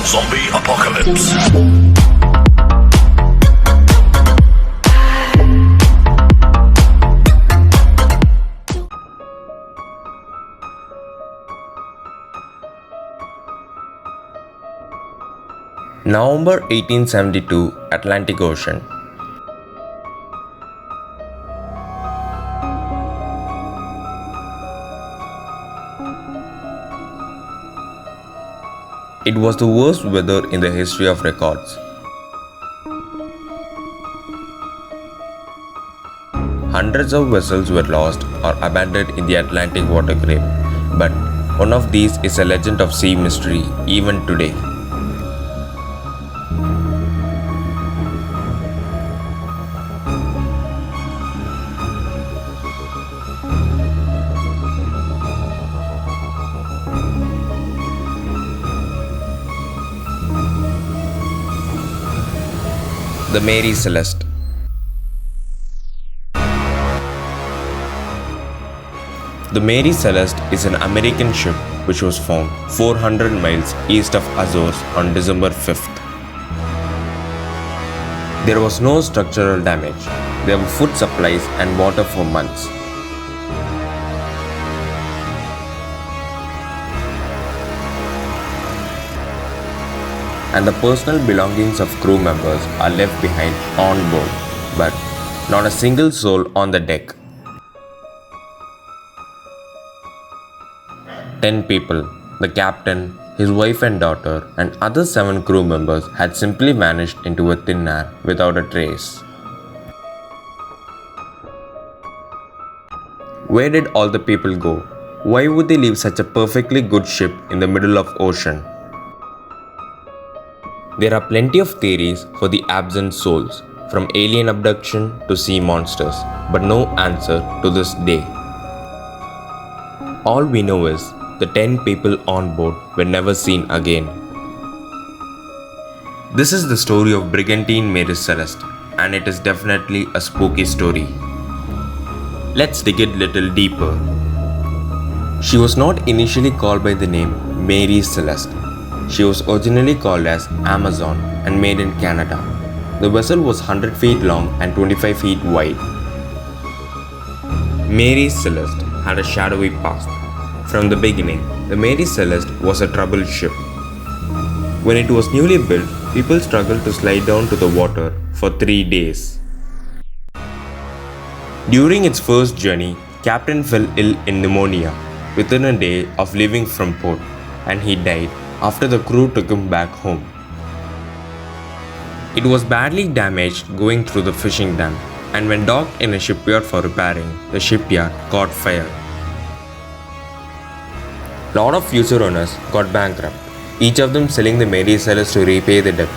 Zombie Apocalypse. November 1872, Atlantic Ocean. It was the worst weather in the history of records. Hundreds of vessels were lost or abandoned in the Atlantic water grave, but one of these is a legend of sea mystery even today. The Mary Celeste. The Mary Celeste is an American ship which was found 400 miles east of Azores on December 5th. There was no structural damage. There were food supplies and water for months. And the personal belongings of crew members are left behind on board, but not a single soul on the deck. 10 people, the captain, his wife and daughter, and other 7 crew members had simply vanished into a thin air without a trace. Where did all the people go? Why would they leave such a perfectly good ship in the middle of ocean? There are plenty of theories for the absent souls, from alien abduction to sea monsters, but no answer to this day. All we know is the 10 people on board were never seen again. This is the story of Brigantine Mary Celeste, and it is definitely a spooky story. Let's dig it a little deeper. She was not initially called by the name Mary Celeste. She was originally called as Amazon and made in Canada. The vessel was 100 feet long and 25 feet wide. Mary Celeste had a shadowy past. From the beginning, the Mary Celeste was a troubled ship. When it was newly built, people struggled to slide down to the water for 3 days. During its first journey, Captain fell ill in pneumonia within a day of leaving from port, and he died after the crew took him back home. It was badly damaged going through the fishing dam, and when docked in a shipyard for repairing, the shipyard caught fire. A lot of future owners got bankrupt, each of them selling the Mary Celeste to repay the debt.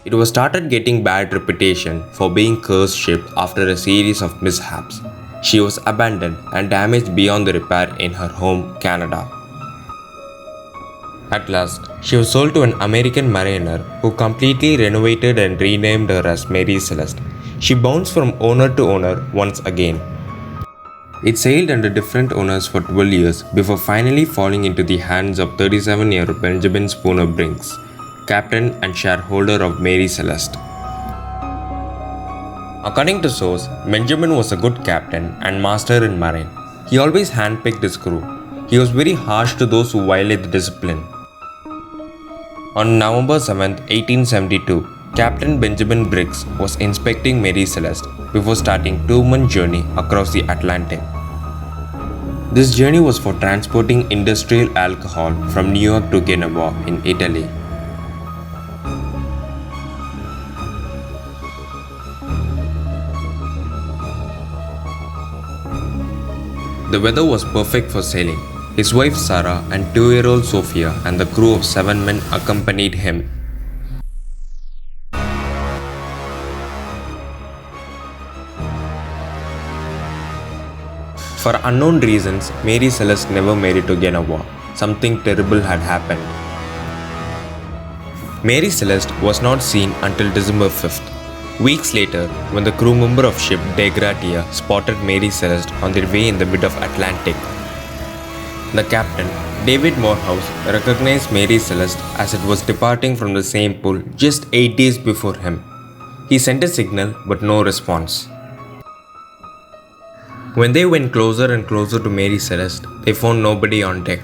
It was started getting bad reputation for being cursed ship after a series of mishaps. She was abandoned and damaged beyond the repair in her home, Canada. At last, she was sold to an American mariner who completely renovated and renamed her as Mary Celeste. She bounced from owner to owner once again. It sailed under different owners for 12 years before finally falling into the hands of 37-year-old Benjamin Spooner Brinks, captain and shareholder of Mary Celeste. According to source, Benjamin was a good captain and master in marine. He always handpicked his crew. He was very harsh to those who violate the discipline. On November 7, 1872, Captain Benjamin Briggs was inspecting Mary Celeste before starting a 2-month journey across the Atlantic. This journey was for transporting industrial alcohol from New York to Genoa in Italy. The weather was perfect for sailing. His wife Sarah and 2-year-old Sophia and the crew of 7 men accompanied him. For unknown reasons, Mary Celeste never made it to Genoa. Something terrible had happened. Mary Celeste was not seen until December 5th. Weeks later, when the crew member of ship De Gratia spotted Mary Celeste on their way in the mid of Atlantic, The captain, David Morehouse, recognized Mary Celeste as it was departing from the same pool just 8 days before him. He sent a signal but no response. When they went closer and closer to Mary Celeste, they found nobody on deck.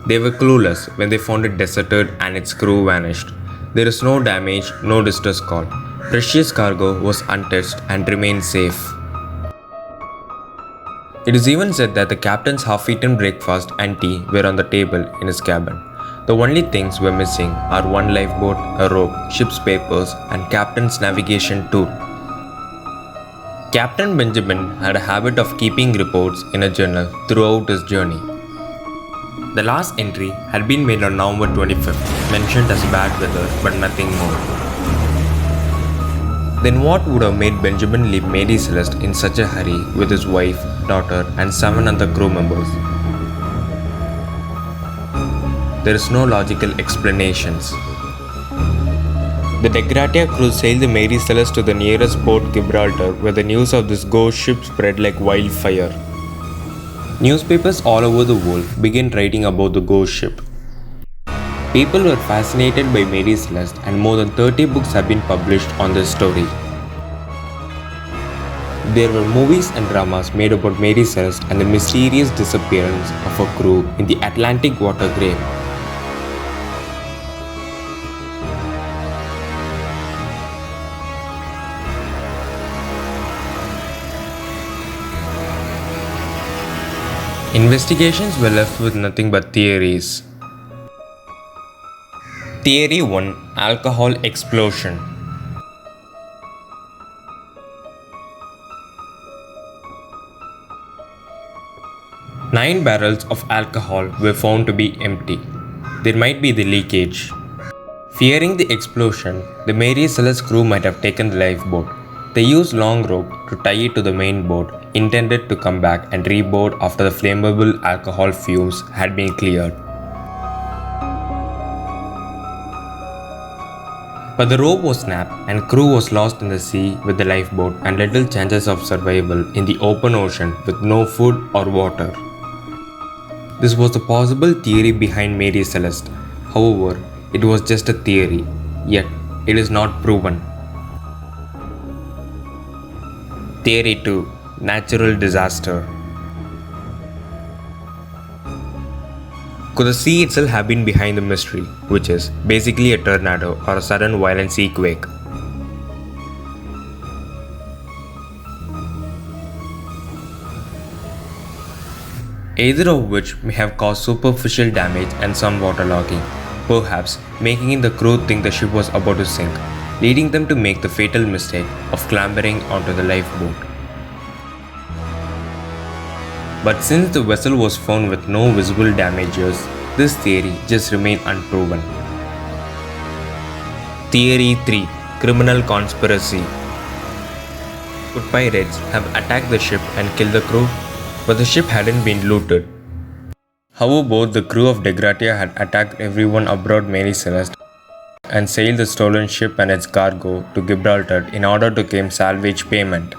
They were clueless when they found it deserted and its crew vanished. There is no damage, no distress call. Precious cargo was untouched and remained safe. It is even said that the captain's half-eaten breakfast and tea were on the table in his cabin. The only things were missing are one lifeboat, a rope, ship's papers, and captain's navigation tool. Captain Benjamin had a habit of keeping reports in a journal throughout his journey. The last entry had been made on November 25th, mentioned as bad weather but nothing more. Then what would have made Benjamin leave Mary Celeste in such a hurry with his wife, daughter, and 7 other crew members? There is no logical explanations. The De Gratia crew sailed the Mary Celeste to the nearest port, Gibraltar, where the news of this ghost ship spread like wildfire. Newspapers all over the world began writing about the ghost ship. People were fascinated by Mary Celeste, and more than 30 books have been published on this story. There were movies and dramas made about Mary Celeste and the mysterious disappearance of her crew in the Atlantic water grave. Investigations were left with nothing but theories. Theory 1: Alcohol explosion. Nine barrels of alcohol were found to be empty. There might be the leakage. Fearing the explosion, the Mary Celeste crew might have taken the lifeboat. They used long rope to tie it to the main boat, intended to come back and reboard after the flammable alcohol fumes had been cleared. But the rope was snapped and crew was lost in the sea with the lifeboat and little chances of survival in the open ocean with no food or water. This was the possible theory behind Mary Celeste. However, it was just a theory, yet it is not proven. Theory 2: Natural disaster. Could the sea itself have been behind the mystery, which is basically a tornado or a sudden violent sea quake? Either of which may have caused superficial damage and some waterlogging, perhaps making the crew think the ship was about to sink, leading them to make the fatal mistake of clambering onto the lifeboat. But since the vessel was found with no visible damages, this theory just remained unproven. Theory 3: Criminal conspiracy. Could pirates have attacked the ship and killed the crew? But the ship hadn't been looted. However, the crew of De Gratia had attacked everyone aboard Mary Celeste and sailed the stolen ship and its cargo to Gibraltar in order to claim salvage payment.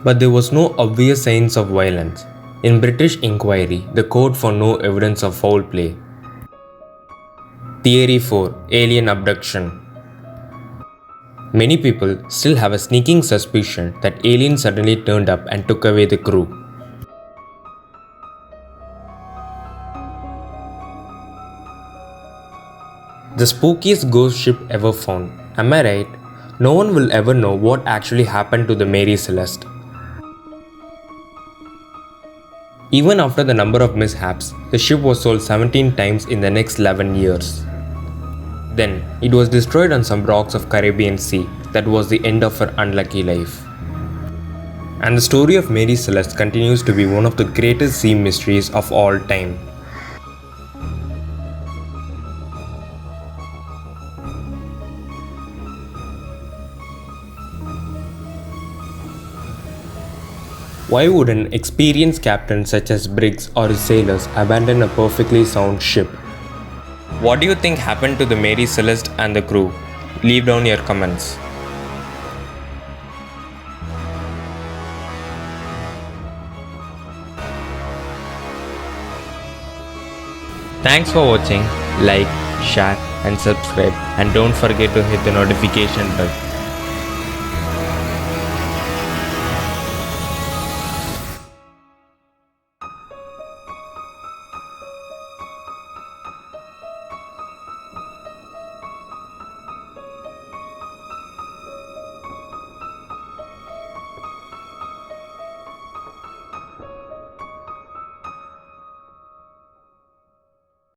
But there was no obvious signs of violence. In British inquiry, the court found no evidence of foul play. Theory 4: Alien abduction. Many people still have a sneaking suspicion that aliens suddenly turned up and took away the crew. The spookiest ghost ship ever found. Am I right? No one will ever know what actually happened to the Mary Celeste. Even after the number of mishaps, the ship was sold 17 times in the next 11 years. Then, it was destroyed on some rocks of Caribbean Sea. That was the end of her unlucky life. And the story of Mary Celeste continues to be one of the greatest sea mysteries of all time. Why would an experienced captain such as Briggs or his sailors abandon a perfectly sound ship? What do you think happened to the Mary Celeste and the crew? Leave down your comments. Thanks for watching. Like, share and subscribe, and don't forget to hit the notification bell.